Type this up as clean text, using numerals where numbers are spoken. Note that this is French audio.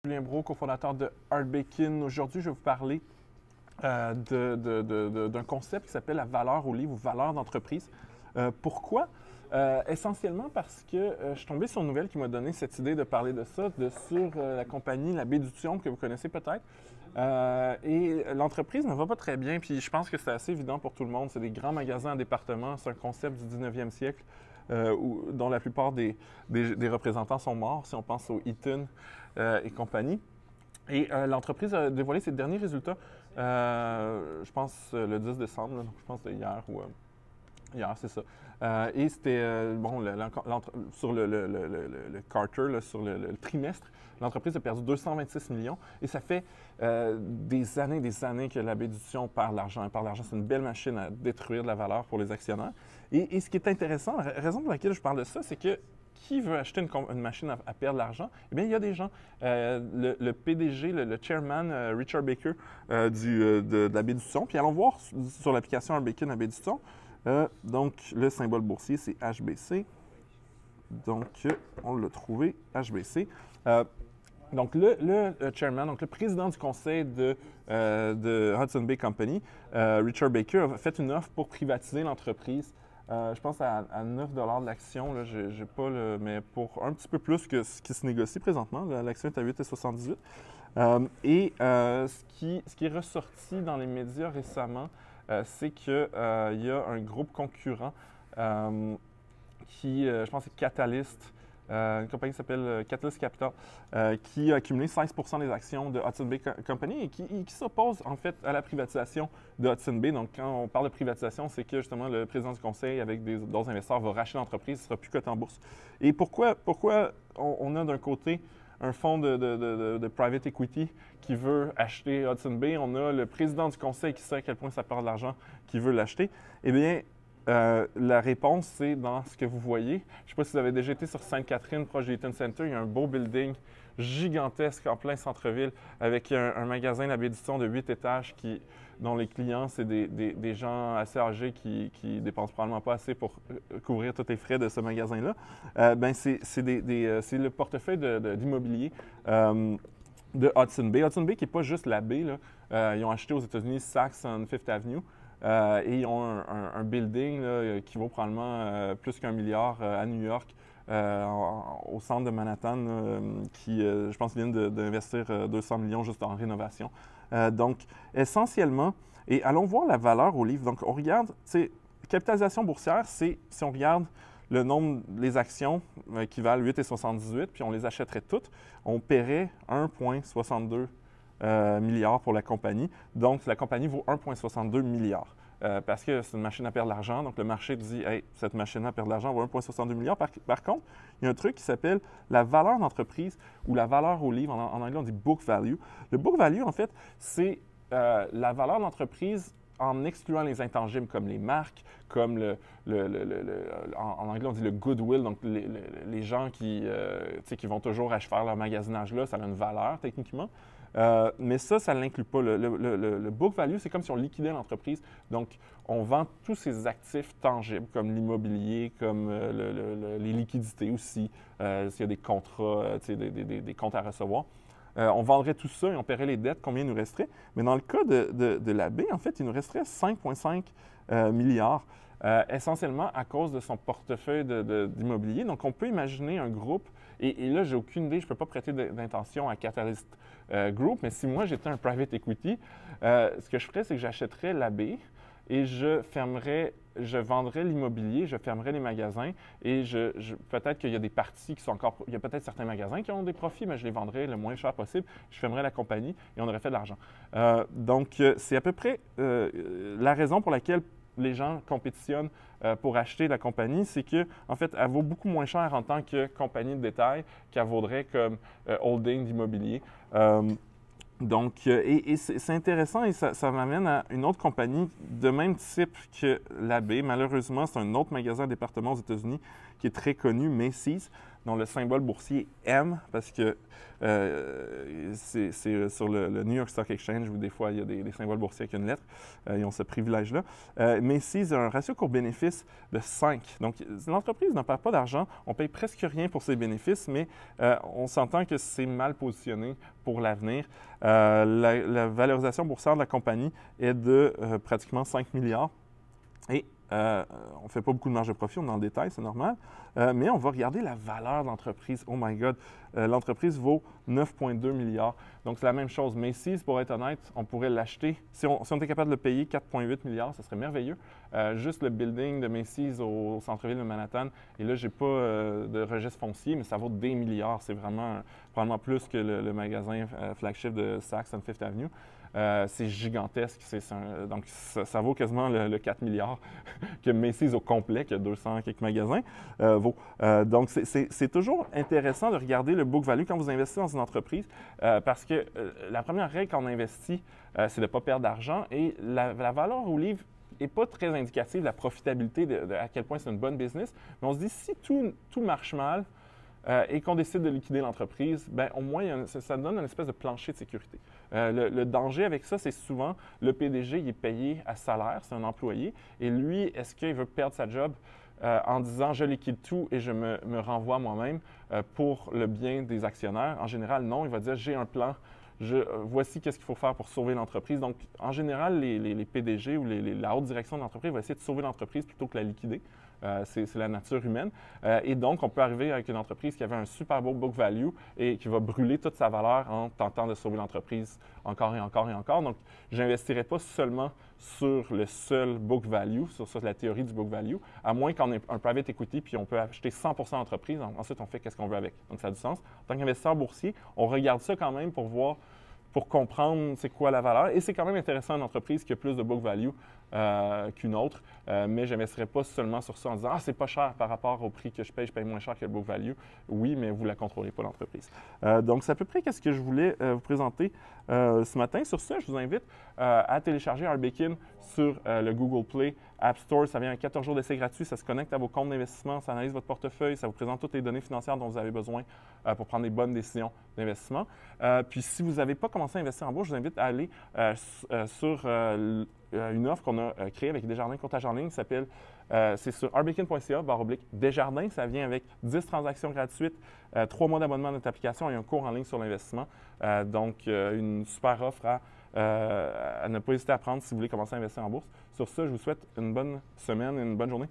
Julien Brault, cofondateur de Art Bacon. Aujourd'hui, je vais vous parler d'un concept qui s'appelle la valeur au livre ou valeur d'entreprise. Pourquoi? Essentiellement parce que je suis tombé sur une nouvelle qui m'a donné cette idée de parler de ça, sur la compagnie La Baie du Thion, que vous connaissez peut-être. Et l'entreprise ne va pas très bien, puis je pense que c'est assez évident pour tout le monde. C'est des grands magasins en département, c'est un concept du 19e siècle. Dont la plupart des représentants sont morts, si on pense au Eaton et compagnie. Et l'entreprise a dévoilé ses derniers résultats, je pense le 10 décembre, donc je pense que c'était hier ou hier, c'est ça. Et c'était, bon, sur le quarter, là, sur le trimestre, l'entreprise a perdu 226 millions et ça fait des années que la Baie du Thion perd de l'argent. Elle perd de l'argent, c'est une belle machine à détruire de la valeur pour les actionnaires. Et ce qui est intéressant, la raison pour laquelle je parle de ça, c'est que qui veut acheter une machine à perdre de l'argent? Eh bien, il y a des gens. Le PDG, le chairman, Richard Baker, de la Baie du Thion. Puis allons voir sur l'application Art Bacon à Baie du Thion. Donc, le symbole boursier, c'est HBC. Donc, on l'a trouvé, HBC. Donc, le chairman, donc le président du conseil de Hudson Bay Company, Richard Baker, a fait une offre pour privatiser l'entreprise. Je pense à 9 de l'action, j'ai pas mais pour un petit peu plus que ce qui se négocie présentement. L'action est à 8,78. Ce qui est ressorti dans les médias récemment, c'est qu'il y a un groupe concurrent qui, je pense, c'est Catalyst, une compagnie qui s'appelle Catalyst Capital, qui a accumulé 16 des actions de Hudson Bay Company et qui s'oppose en fait à la privatisation de Hudson Bay. Donc, quand on parle de privatisation, c'est que justement le président du conseil, avec d'autres investisseurs, va racheter l'entreprise, il ne sera plus coté en bourse. Et pourquoi on a d'un côté un fonds de private equity qui veut acheter Hudson Bay, on a le président du conseil qui sait à quel point ça perd de l'argent, qui veut l'acheter, eh bien, la réponse, c'est dans ce que vous voyez. Je ne sais pas si vous avez déjà été sur Sainte-Catherine, proche du Eaton Center. Il y a un beau building gigantesque en plein centre-ville avec un magasin La Baie du Thion de 8 étages dont les clients, c'est des gens assez âgés qui dépensent probablement pas assez pour couvrir tous les frais de ce magasin-là. C'est le portefeuille d'immobilier de Hudson Bay. Hudson Bay qui n'est pas juste la baie, là. Ils ont acheté aux États-Unis Saks on Fifth Avenue. Et ils ont un building là, qui vaut probablement plus qu'1 milliard à New York, au centre de Manhattan, qui, je pense, viennent d'investir 200 millions juste en rénovation. Donc, essentiellement, et allons voir la valeur au livre. Donc, on regarde, capitalisation boursière, c'est si on regarde le nombre des actions qui valent 8,78, puis on les achèterait toutes, on paierait 1,62 milliards pour la compagnie. Donc, la compagnie vaut 1,62 milliard. Parce que c'est une machine à perdre de l'argent. Donc, le marché dit, hey, cette machine à perdre de l'argent vaut 1,62 milliard. Par contre, il y a un truc qui s'appelle la valeur d'entreprise ou la valeur au livre. En anglais, on dit book value. Le book value, en fait, c'est la valeur d'entreprise en excluant les intangibles comme les marques, comme en anglais, on dit le goodwill, donc les gens qui vont toujours faire leur magasinage là, ça a une valeur techniquement. Mais ça ne l'inclut pas. Le book value, c'est comme si on liquidait l'entreprise. Donc, on vend tous ces actifs tangibles, comme l'immobilier, comme les liquidités aussi, s'il y a des contrats, des comptes à recevoir. On vendrait tout ça et on paierait les dettes, combien il nous resterait. Mais dans le cas de la baie, en fait, il nous resterait 5,5 milliards, essentiellement à cause de son portefeuille d'immobilier. Donc, on peut imaginer un groupe, et là, j'ai aucune idée, je ne peux pas prêter d'intention à Catalyst Group, mais si moi, j'étais un private equity, ce que je ferais, c'est que j'achèterais la baie et je vendrais l'immobilier, je fermerais les magasins et peut-être qu'il y a des parties qui sont encore... Il y a peut-être certains magasins qui ont des profits, mais je les vendrais le moins cher possible. Je fermerais la compagnie et on aurait fait de l'argent. Donc, c'est à peu près la raison pour laquelle les gens compétitionnent pour acheter la compagnie, c'est qu'en fait, elle vaut beaucoup moins cher en tant que compagnie de détail qu'elle vaudrait comme holding d'immobilier. Donc, et c'est intéressant et ça m'amène à une autre compagnie de même type que la Baie. Malheureusement, c'est un autre magasin à département aux États-Unis qui est très connu, Macy's, dont le symbole boursier est M, parce que c'est sur le New York Stock Exchange où des fois il y a des symboles boursiers avec une lettre. Ils ont ce privilège-là. Macy's a un ratio cours-bénéfice de 5. Donc, l'entreprise ne perd pas d'argent. On paye presque rien pour ses bénéfices, mais on s'entend que c'est mal positionné pour l'avenir. La valorisation boursière de la compagnie est de pratiquement 5 milliards. Et on ne fait pas beaucoup de marge de profit, on est dans le détail, c'est normal. Mais on va regarder la valeur de l'entreprise. Oh my God! L'entreprise vaut 9,2 milliards. Donc, c'est la même chose. Macy's, pour être honnête, on pourrait l'acheter. Si on était capable de le payer 4,8 milliards, ce serait merveilleux. Juste le building de Macy's au centre-ville de Manhattan. Et là, je n'ai pas de registre foncier, mais ça vaut des milliards. C'est vraiment probablement plus que le magasin flagship de Saks on Fifth Avenue. C'est gigantesque. Donc, ça vaut quasiment le 4 milliards que Macy's au complet, qui a 200 quelques magasins, vaut. Donc, c'est toujours intéressant de regarder le book value quand vous investissez dans une entreprise parce que la première règle quand on investit, c'est de ne pas perdre d'argent et la valeur au livre n'est pas très indicative de la profitabilité, à quel point c'est une bonne business. Mais on se dit, si tout marche mal, et qu'on décide de liquider l'entreprise, bien, au moins, ça donne une espèce de plancher de sécurité. Le danger avec ça, c'est souvent le PDG, il est payé à salaire, c'est un employé, et lui, est-ce qu'il veut perdre sa job en disant « je liquide tout et je me renvoie moi-même pour le bien des actionnaires ». En général, non, il va dire « j'ai un plan, voici qu'est-ce qu'il faut faire pour sauver l'entreprise ». Donc, en général, les PDG ou la haute direction de l'entreprise va essayer de sauver l'entreprise plutôt que la liquider. C'est la nature humaine. Et donc, on peut arriver avec une entreprise qui avait un super beau book value et qui va brûler toute sa valeur en tentant de sauver l'entreprise encore et encore et encore. Donc, je n'investirai pas seulement sur le seul book value, sur la théorie du book value, à moins qu'on ait un private equity puis on peut acheter 100 d'entreprise. Ensuite, on fait qu'est-ce qu'on veut avec. Donc, ça a du sens. En tant qu'investisseur boursier, on regarde ça quand même pour voir, pour comprendre c'est quoi la valeur. Et c'est quand même intéressant une entreprise qui a plus de book value qu'une autre, mais je n'investirai pas seulement sur ça en disant « Ah, c'est pas cher par rapport au prix que je paye moins cher que le book value ». Oui, mais vous ne la contrôlez pas, l'entreprise. Donc, c'est à peu près ce que je voulais vous présenter ce matin. Sur ça, je vous invite à télécharger Arbekin sur le Google Play App Store. Ça vient à 14 jours d'essai gratuit. Ça se connecte à vos comptes d'investissement, ça analyse votre portefeuille, ça vous présente toutes les données financières dont vous avez besoin pour prendre des bonnes décisions d'investissement. Puis, si vous n'avez pas commencé à investir en bourse, je vous invite à aller sur une offre qu'on a créée avec Desjardins Courtage en ligne. C'est sur arbekin.ca/Desjardins. Ça vient avec 10 transactions gratuites, 3 mois d'abonnement à notre application et un cours en ligne sur l'investissement. Donc, une super offre à ne pas hésiter à prendre si vous voulez commencer à investir en bourse. Sur ça, je vous souhaite une bonne semaine et une bonne journée.